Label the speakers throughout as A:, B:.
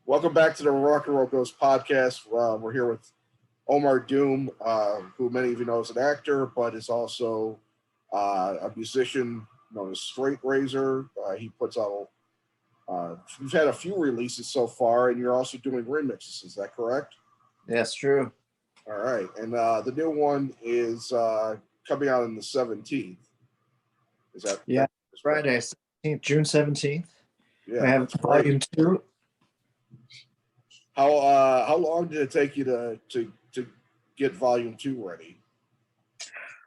A: Welcome back to the Rock and Roll Ghost podcast. We're here with Omar Doom, who many of you know is an actor, but is also a musician known as Straight Razor. He puts out, you've had a few releases so far, and you're also doing remixes. Is that correct?
B: That's true.
A: All right. And the new one is coming out on the 17th. Is that?
B: Yeah, Friday, 17th, June 17th.
A: Yeah,
B: we have volume 2.
A: How long did it take you to get volume 2 ready?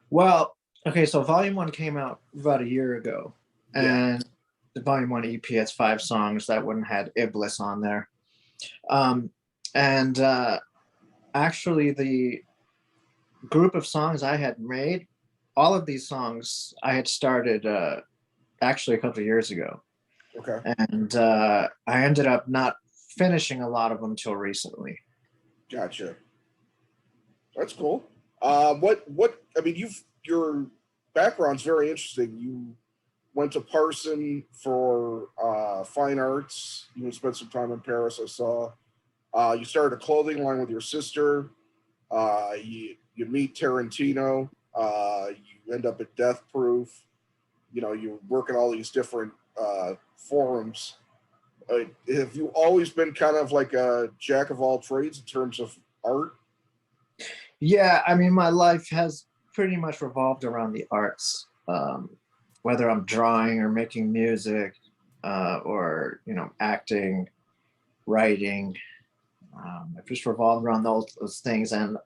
B: Well, okay, so volume 1 came out about a year ago, and the volume 1 EP has 5 songs. That one had Iblis on there, and actually the group of songs I had made, all of these songs I had started actually a couple of years ago.
A: Okay.
B: And I ended up not finishing a lot of them until recently.
A: Gotcha. That's cool. What I mean, your background's very interesting. You went to Parson for fine arts. You spent some time in Paris, I saw. You started a clothing line with your sister. You meet Tarantino. You end up at Deathproof. You know, you work in all these different forums. Have you always been kind of like a jack of all trades in terms of art?
B: Yeah, I mean, my life has pretty much revolved around the arts, whether I'm drawing or making music, or acting, writing. I've just revolved around those things, and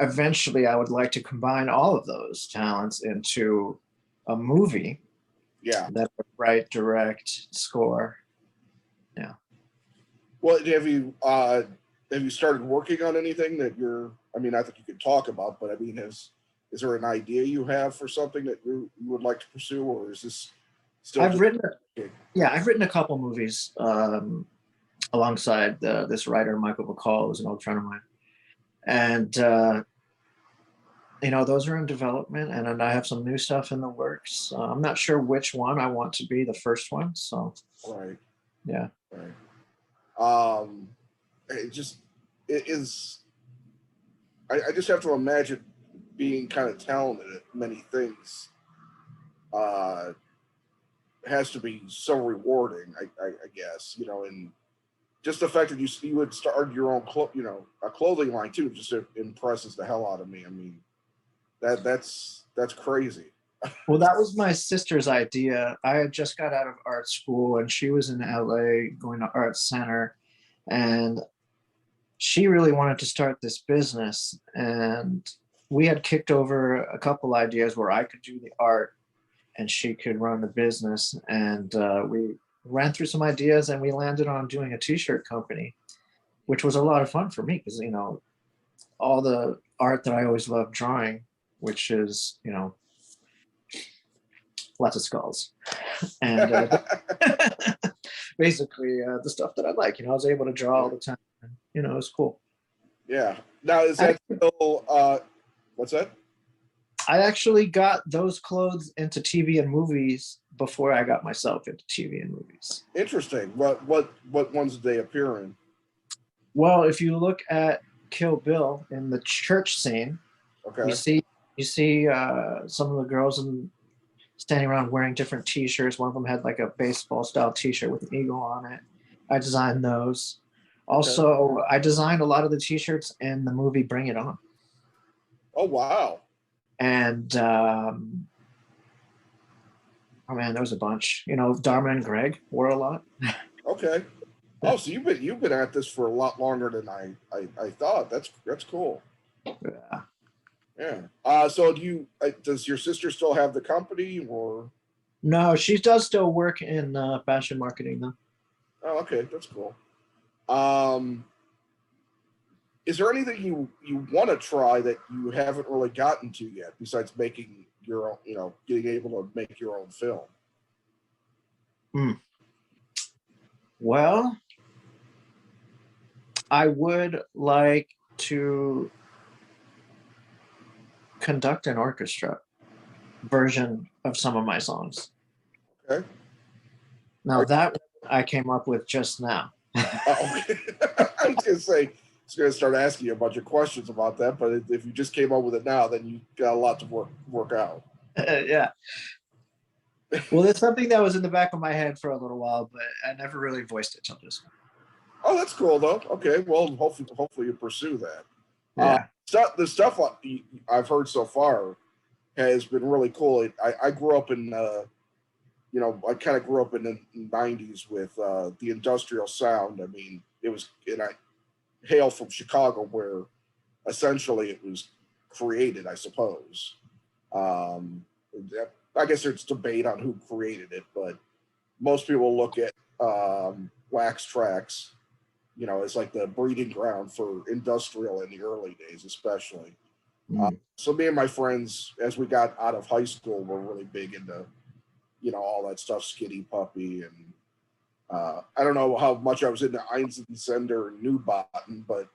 B: eventually I would like to combine all of those talents into a movie.
A: Yeah.
B: That would write, direct, score. Yeah.
A: Well, have you started working on anything that I mean, I think you could talk about, but I mean, is there an idea you have for something that you would like to pursue, or is this still?
B: I've written a couple movies alongside this writer, Michael Bacall, who's an old friend of mine. And, those are in development, and I have some new stuff in the works. I'm not sure which one I want to be the first one. So,
A: right.
B: Yeah.
A: Right. I just have to imagine being kind of talented at many things has to be so rewarding, I guess, and just the fact that you would start your own a clothing line too just impresses the hell out of me. I mean, that's crazy.
B: Well, that was my sister's idea. I had just got out of art school, and she was in LA going to art center, and she really wanted to start this business. And we had kicked over a couple ideas where I could do the art and she could run the business. And we ran through some ideas, and we landed on doing a t-shirt company, which was a lot of fun for me because, all the art that I always loved drawing, which is, lots of skulls, and basically the stuff that I like. I was able to draw all the time. And, it was cool.
A: Yeah. Now, is that still? What's that?
B: I actually got those clothes into TV and movies before I got myself into TV and movies.
A: Interesting. What ones did they appear in?
B: Well, if you look at Kill Bill in the church scene,
A: okay,
B: you see some of the girls standing around wearing different t-shirts. One of them had like a baseball style t-shirt with an eagle on it. I designed those. Also, I designed a lot of the t-shirts in the movie Bring It On.
A: Oh, wow.
B: And oh man, there was a bunch. Dharma and Greg wore a lot.
A: Okay. Oh, so you've been at this for a lot longer than I thought. That's cool.
B: Yeah.
A: Yeah. So does your sister still have the company, or?
B: No, she does still work in fashion marketing though.
A: Oh, okay, that's cool. Is there anything you want to try that you haven't really gotten to yet, besides making your own, getting able to make your own film?
B: Well, I would like to conduct an orchestra version of some of my songs.
A: Okay.
B: Now that I came up with just now.
A: Oh, okay. I was gonna say, I was gonna start asking you a bunch of questions about that, but if you just came up with it now, then you got a lot to work out.
B: Yeah. Well, there's something that was in the back of my head for a little while, but I never really voiced it till this.
A: Oh, that's cool though. Okay, well, hopefully you pursue that.
B: Yeah.
A: The stuff I've heard so far has been really cool. I grew up in, I kind of grew up in the '90s with the industrial sound. I mean, and I hail from Chicago, where essentially it was created, I suppose. Um, I guess there's debate on who created it, but most people look at wax tracks, as like the breeding ground for industrial in the early days, especially. So me and my friends, as we got out of high school, were really big into, all that stuff, Skinny Puppy, and I don't know how much I was into Einzensender and Newbotten, but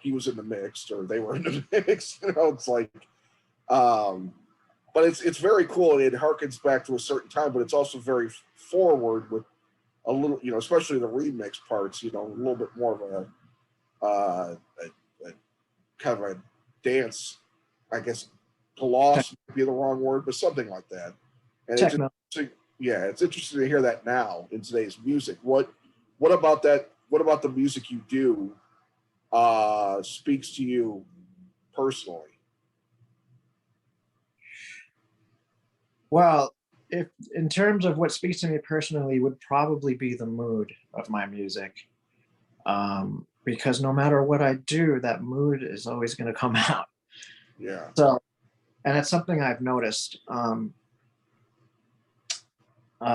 A: he was in the mix, or they were in the mix. It's like, but it's very cool, and it harkens back to a certain time, but it's also very forward with a little, especially the remix parts, a little bit more of a kind of a dance, I guess, gloss might be the wrong word, but something like that. And
B: Techno.
A: it's interesting to hear that now in today's music. What about that? What about the music you do speaks to you personally?
B: Well, if in terms of what speaks to me personally, would probably be the mood of my music. Because no matter what I do, that mood is always going to come out.
A: Yeah.
B: So, and it's something I've noticed.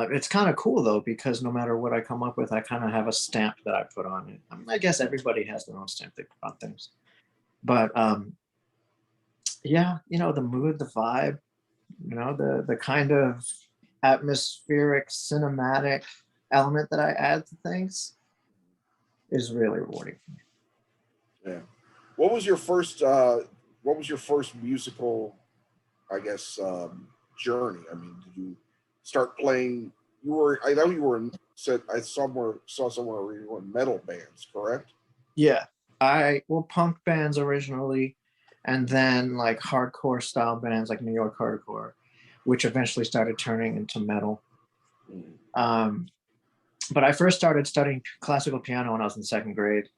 B: It's kind of cool though, because no matter what I come up with, I kind of have a stamp that I put on it. I mean, I guess everybody has their own stamp they put on things, but yeah, the mood, the vibe, the kind of atmospheric, cinematic element that I add to things is really rewarding for me.
A: Yeah. What was your first musical, I guess, journey? I mean, did you start playing? I know you were in. I saw somewhere where you were in metal bands, correct?
B: Yeah, punk bands originally, and then like hardcore style bands like New York hardcore, which eventually started turning into metal. Um, but I first started studying classical piano when I was in second grade.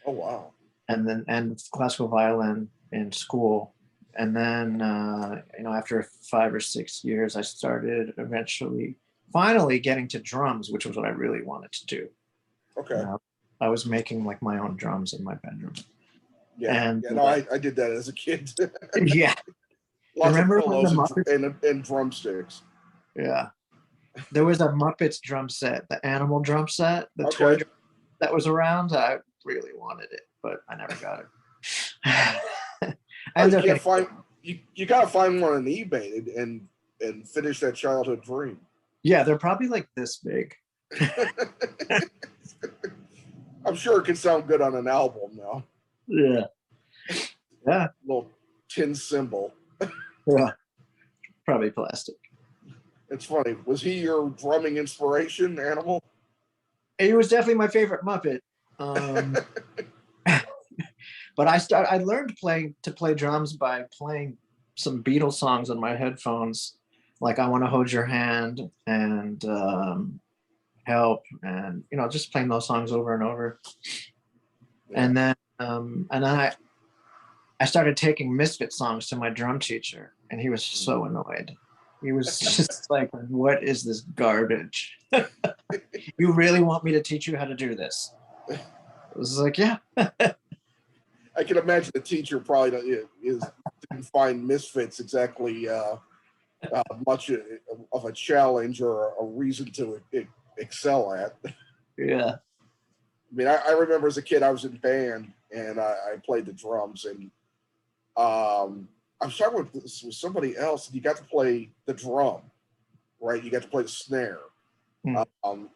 A: Oh wow!
B: And classical violin in school, and then after 5 or 6 years, I started finally getting to drums, which was what I really wanted to do.
A: Okay.
B: I was making like my own drums in my bedroom.
A: Yeah.
B: And
A: No, I did that as a kid.
B: yeah.
A: Lots
B: Remember
A: of
B: when the
A: pillows
B: Muppets?
A: and drumsticks.
B: Yeah. There was a Muppets drum set, the animal drum set, the toy
A: Okay.
B: drum that was around. I really wanted it, but I never got it.
A: You gotta find one on eBay and finish that childhood dream.
B: Yeah, they're probably like this big.
A: I'm sure it can sound good on an album now.
B: Yeah. Yeah.
A: Little tin cymbal.
B: Yeah. Probably plastic.
A: It's funny. Was he your drumming inspiration, Animal?
B: He was definitely my favorite Muppet. But I learned to play drums by playing some Beatles songs on my headphones, like "I Want to Hold Your Hand" and "Help," and just playing those songs over and over. Yeah. And then I started taking Misfit songs to my drum teacher, and he was so annoyed. He was just like, "What is this garbage? You really want me to teach you how to do this?" I was like, "Yeah."
A: I can imagine the teacher probably didn't find Misfits exactly much of a challenge or a reason to excel at.
B: Yeah.
A: I mean, I remember as a kid, I was in band and I played the drums, and I was talking with somebody else, and you got to play the drum, right? You got to play the snare.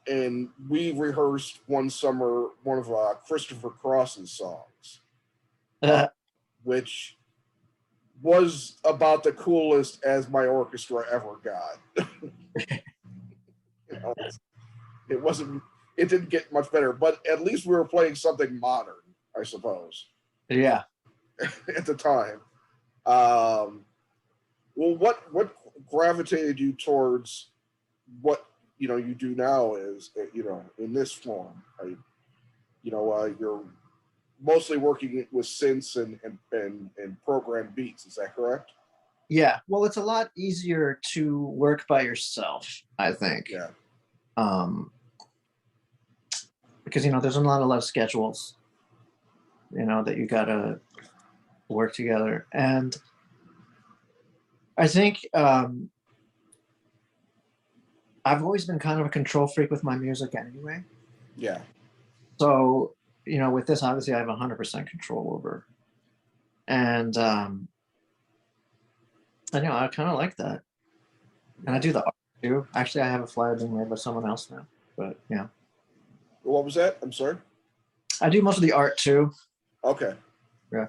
A: And we rehearsed one summer one of Christopher Cross's songs, which was about the coolest as my orchestra ever got. It wasn't it didn't get much better, but at least we were playing something modern, I suppose,
B: Yeah.
A: at the time. Um, well, what gravitated you towards what you do now is in this form? You're mostly working with synths and program beats. Is that correct?
B: Yeah. Well, it's a lot easier to work by yourself, I think.
A: Yeah.
B: Um, because there's not a lot of schedules, that you gotta work together. And I think I've always been kind of a control freak with my music anyway.
A: Yeah.
B: So, with this, obviously I have 100% control over. And I kind of like that. And I do the art too. Actually, I have a flyer being made by someone else now. But yeah.
A: What was that? I'm sorry.
B: I do most of the art too.
A: Okay.
B: Yeah.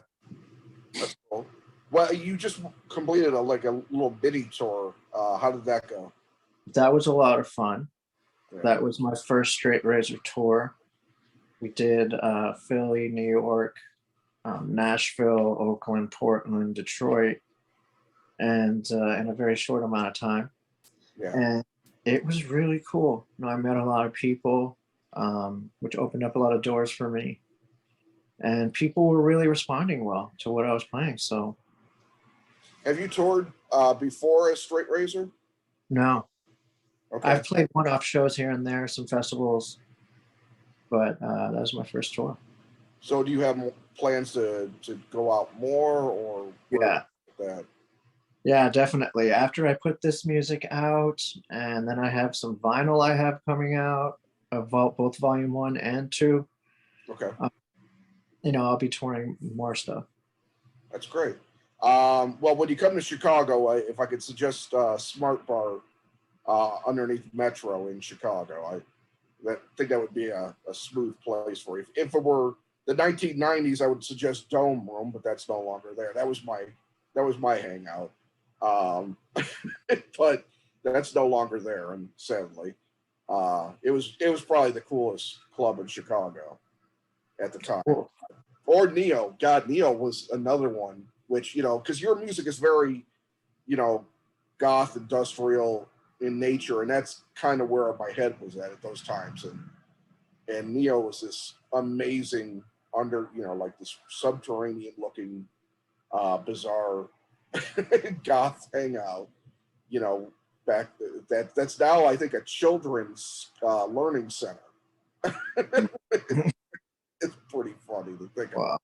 A: That's cool. Well, you just completed a little mini tour. How did that go?
B: That was a lot of fun.
A: Yeah.
B: That was my first Straight Razor tour. We did Philly, New York, Nashville, Oakland, Portland, Detroit, and in a very short amount of time.
A: Yeah.
B: And it was really cool. I met a lot of people, which opened up a lot of doors for me. And people were really responding well to what I was playing. So,
A: have you toured before as Straight Razor?
B: no.
A: Okay.
B: I've played one-off shows here and there, some festivals, but that was my first tour.
A: So, do you have plans to go out more, or
B: Yeah.
A: That?
B: Yeah, definitely. After I put this music out, and then I have some vinyl I have coming out of both volume 1 and 2.
A: Okay.
B: I'll be touring more stuff.
A: That's great. Well, when you come to Chicago, if I could suggest Smart Bar underneath Metro in Chicago, I think that would be a smooth place for you. If it were the 1990s, I would suggest Dome Room, but that's no longer there. That was my hangout. But that's no longer there, and sadly, it was probably the coolest club in Chicago at the time.
B: Cool.
A: Or Neo. God, Neo was another one, which, because your music is very, goth, industrial in nature, and that's kind of where my head was at those times. And Neo was this amazing like this subterranean looking, bizarre goth hangout, back that's now, I think, a children's learning center. It's pretty funny to think
B: Wow.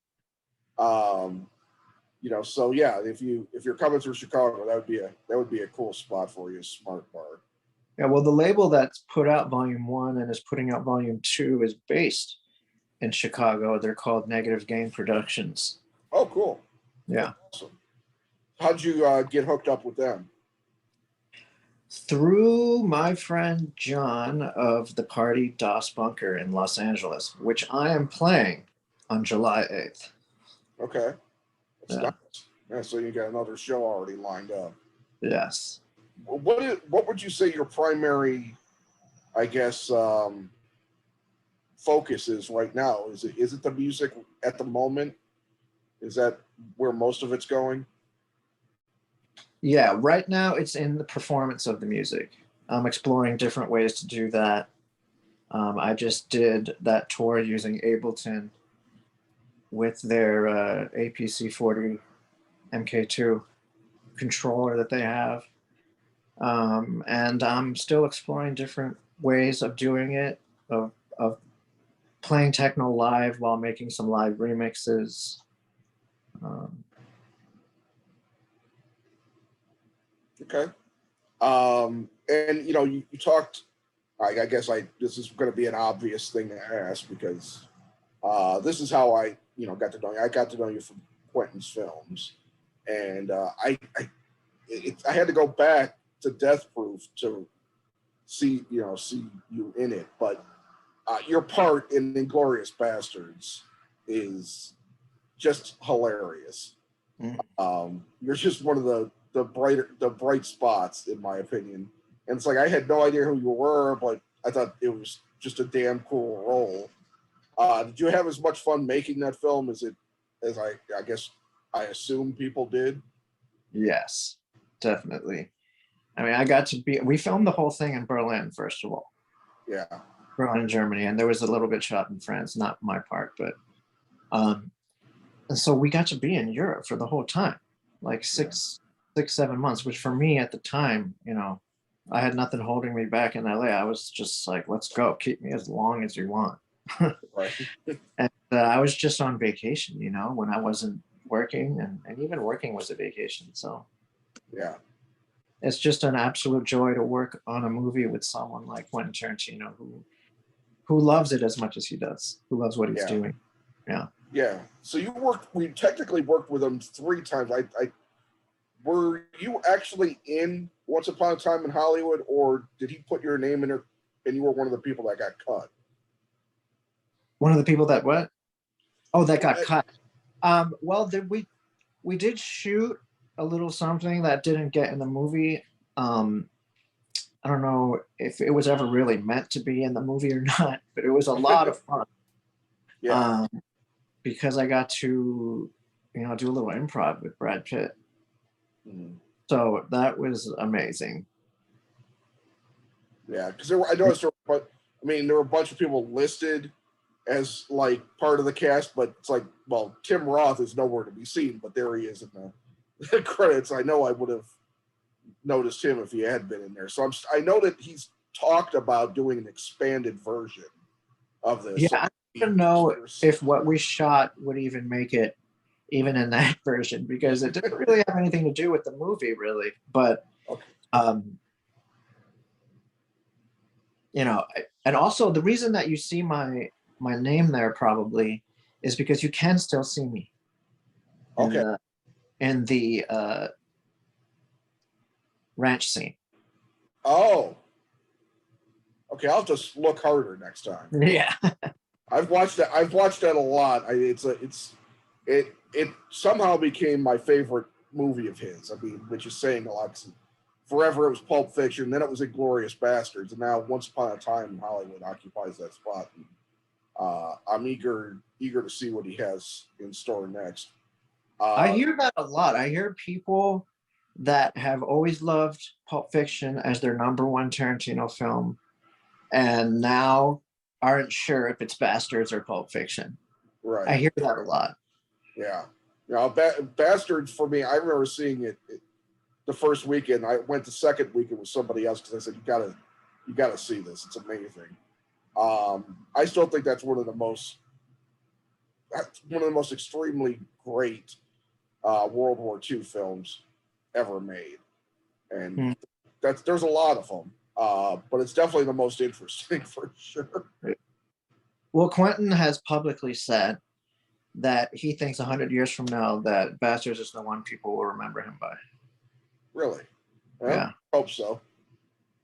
A: about. So yeah, if you're coming through Chicago, that would be a cool spot for you, Smart Bar.
B: Yeah, well, the label that's put out volume 1 and is putting out volume 2 is based in Chicago. They're called Negative Gain Productions.
A: Oh, cool.
B: Yeah.
A: That's awesome. How'd you get hooked up with them?
B: Through my friend John of the party Das Bunker in Los Angeles, which I am playing on July 8th.
A: Okay. That's
B: Yeah.
A: nice. Yeah, so you got another show already lined up.
B: Yes.
A: What would you say your primary, I guess, focus is right now? Is it the music at the moment? Is that where most of it's going?
B: Yeah, right now it's in the performance of the music. I'm exploring different ways to do that. I just did that tour using Ableton with their APC 40 MK2 controller that they have. And I'm still exploring different ways of doing it, of playing techno live while making some live remixes.
A: Okay. And you talked. I guess this is going to be an obvious thing to ask because this is how I got to know you. I got to know you from Quentin's films, and I had to go back to Deathproof to see you in it, but your part in Inglourious Basterds is just hilarious. You're just one of the bright spots, in my opinion. And it's like I had no idea who you were, but I thought it was just a damn cool role. Did you have as much fun making that film as I guess I assume people did?
B: Yes, definitely. I mean, I got to be. We filmed the whole thing in Berlin, first of all,
A: Yeah.
B: Berlin, Germany, and there was a little bit shot in France, not my part, but um, and so we got to be in Europe for the whole time, like
A: Yeah.
B: 7 months, which for me at the time, I had nothing holding me back in LA. I was just like, let's go, keep me as long as you want.
A: Right.
B: And I was just on vacation, when I wasn't working, and even working was a vacation. So
A: Yeah.
B: it's just an absolute joy to work on a movie with someone like Quentin Tarantino who loves it as much as he does, who loves what he's
A: Yeah.
B: doing. Yeah.
A: Yeah. So we technically worked with him 3 times. Were you actually in Once Upon a Time in Hollywood, or did he put your name in there and you were one of the people that got cut?
B: One of the people that what? Oh, that got
A: Uh,
B: cut. Well, we did shoot a little something that didn't get in the movie. I don't know if it was ever really meant to be in the movie or not, but it was a lot of fun.
A: Yeah.
B: Because I got to, do a little improv with Brad Pitt.
A: Mhm.
B: So that was amazing.
A: Yeah, because I noticed there were a bunch of people listed as like part of the cast, but it's like, well, Tim Roth is nowhere to be seen, but there he is in the credits. I know I would have noticed him if he had been in there. So I know that he's talked about doing an expanded version of this.
B: Yeah,
A: So
B: I don't know if what we shot would even make it even in that version, because it didn't really have anything to do with the movie, really. But
A: okay.
B: And also the reason that you see my name there probably is because you can still see me in
A: Okay.
B: the ranch scene.
A: Oh. Okay, I'll just look harder next time.
B: Yeah.
A: I've watched that. I've watched that a lot. It somehow became my favorite movie of his. I mean, which is saying a lot. Forever it was Pulp Fiction, then it was Inglourious Basterds, and now Once Upon a Time in Hollywood occupies that spot. And, I'm eager to see what he has in store next.
B: I hear that a lot. I hear people that have always loved Pulp Fiction as their number one Tarantino film and now aren't sure if it's Bastards or Pulp Fiction.
A: Right.
B: I hear that a lot.
A: Yeah. Bastards for me. I remember seeing it the first weekend. I went the second weekend with somebody else because I said you gotta see this. It's amazing. I still think that's one of the most extremely great World War II films ever made, and there's a lot of them, but it's definitely the most interesting for sure.
B: Well, Quentin has publicly said that he thinks 100 years from now that Bastards is the one people will remember him by.
A: Really? Well,
B: Yeah.
A: I hope so.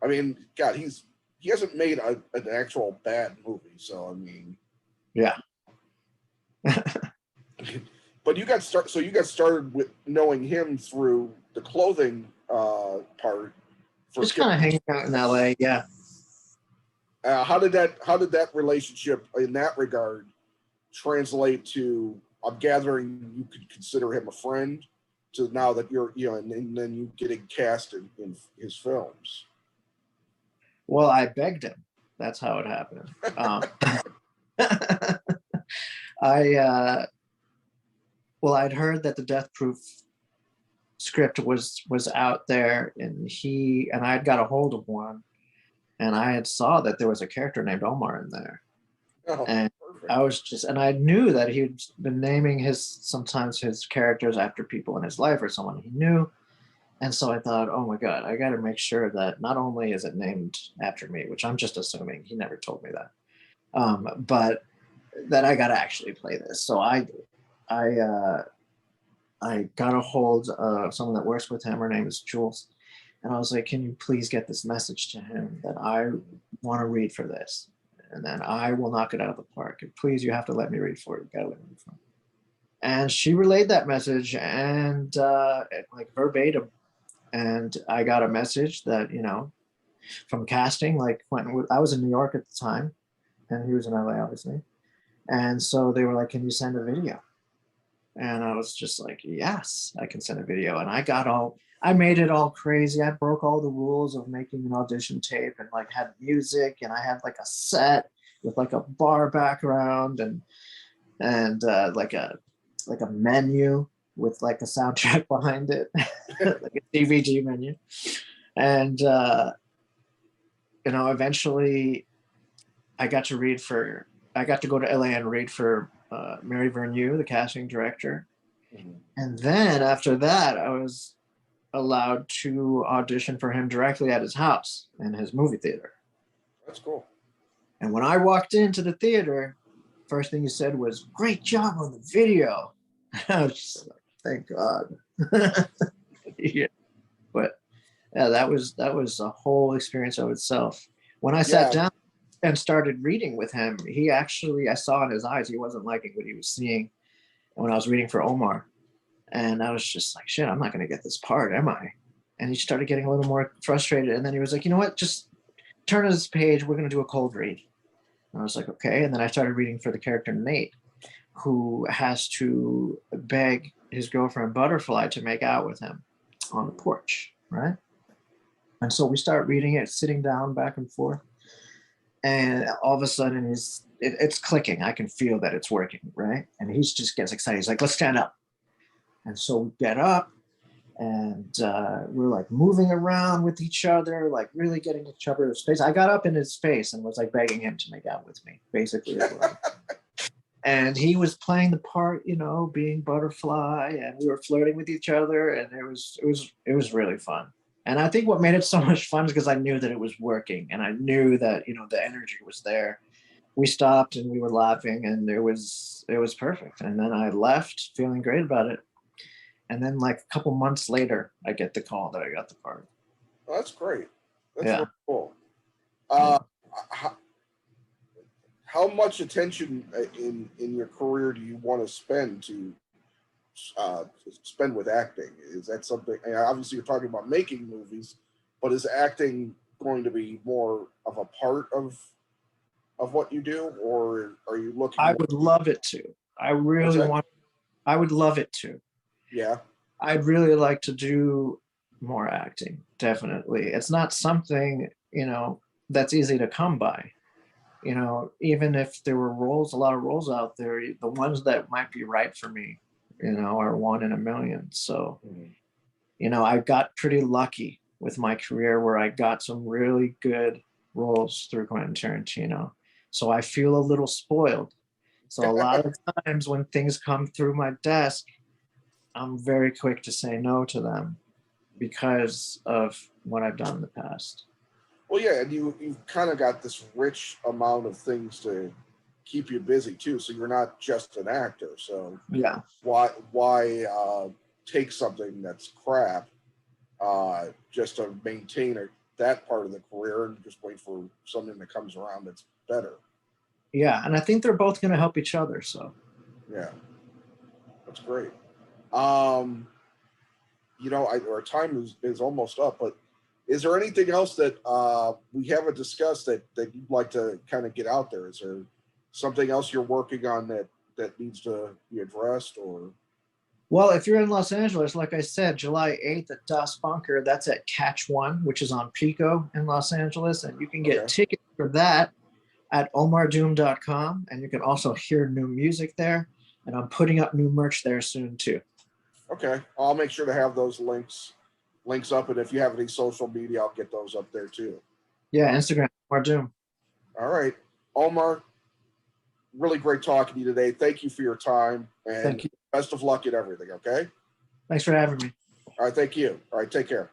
A: I mean, God, he hasn't made an actual bad movie, so I mean,
B: yeah.
A: But you got started with knowing him through the clothing part.
B: Just kind of hanging out in LA, yeah.
A: How did that relationship in that regard translate to? I'm gathering you could consider him a friend to now that you're and then you getting cast in his films.
B: Well, I begged him. That's how it happened. I'd heard that the Deathproof script was out there, and I had got a hold of one, and I had saw that there was a character named Omar in there.
A: Oh,
B: and
A: perfect.
B: and I knew that he'd been naming sometimes his characters after people in his life or someone he knew. And so I thought, oh my God, I got to make sure that not only is it named after me, which I'm just assuming, he never told me that, but that I got to actually play this. So I got a hold of someone that works with him. Her name is Jules. And I was like, can you please get this message to him that I want to read for this? And then I will knock it out of the park. And please, you have to let me read for it. You gotta let me read for it. And she relayed that message and like verbatim. And I got a message that, from casting. Like I was in New York at the time, and he was in LA, obviously. And so they were like, "Can you send a video?" And I was just like, "Yes, I can send a video." And I made it all crazy. I broke all the rules of making an audition tape, and like had music, and I had like a set with like a bar background, and like a menu with like a soundtrack behind it, like a DVD menu. And eventually I got to go to LA and read for Mary Vernieu, the casting director. And then after that, I was allowed to audition for him directly at his house in his movie theater.
A: That's cool.
B: And when I walked into the theater, first thing he said was, "Great job on the video." I was just like, thank God. Yeah. But yeah, that was a whole experience of itself. When I sat down and started reading with him, I saw in his eyes, he wasn't liking what he was seeing when I was reading for Omar. And I was just like, shit, I'm not going to get this part, am I? And he started getting a little more frustrated. And then he was like, "You know what? Just turn to this page. We're going to do a cold read." And I was like, okay. And then I started reading for the character Nate, who has to beg his girlfriend Butterfly to make out with him on the porch, right? And so we start reading it, sitting down back and forth. And all of a sudden it's clicking. I can feel that it's working, right? And he just gets excited. He's like, "Let's stand up." And so we get up, and we're like moving around with each other, like really getting each other's face. I got up in his face and was like begging him to make out with me, basically. And he was playing the part, being Butterfly, and we were flirting with each other, and it was really fun. And I think what made it so much fun is because I knew that it was working, and I knew that the energy was there. We stopped and we were laughing, and it was perfect. And then I left feeling great about it. And then like a couple months later, I get the call that I got the part.
A: Oh, that's great. That's
B: Yeah.
A: really cool. How much attention in your career do you want to spend with acting? Is that something? Obviously, you're talking about making movies, but is acting going to be more of a part of what you do, or are you looking?
B: I would love it to. I would love it to.
A: Yeah.
B: I'd really like to do more acting. Definitely. It's not something, that's easy to come by. Even if there were a lot of roles out there, the ones that might be right for me, are one in a million. So, I got pretty lucky with my career where I got some really good roles through Quentin Tarantino. So I feel a little spoiled. So a lot of times when things come through my desk, I'm very quick to say no to them because of what I've done in the past.
A: Well, yeah, and you've kind of got this rich amount of things to keep you busy too. So you're not just an actor. So
B: yeah,
A: why take something that's crap just to maintain that part of the career and just wait for something that comes around that's better?
B: Yeah, and I think they're both going to help each other. So
A: yeah, that's great. Our time is almost up, but is there anything else that we haven't discussed that you'd like to kind of get out there? Is there something else you're working on that needs to be addressed? Or
B: well, if you're in Los Angeles, like I said, July 8th at Das Bunker, that's at Catch One, which is on Pico in Los Angeles, and you can get tickets for that at omardoom.com, and you can also hear new music there, and I'm putting up new merch there soon too.
A: Okay, I'll make sure to have those links up, and if you have any social media, I'll get those up there too.
B: Yeah, Instagram, Omar Doom.
A: All right, Omar, really great talking to you today. Thank you for your time, and
B: Thank you.
A: Best of luck at everything, okay?
B: Thanks for having me.
A: All right, thank you. All right, take care.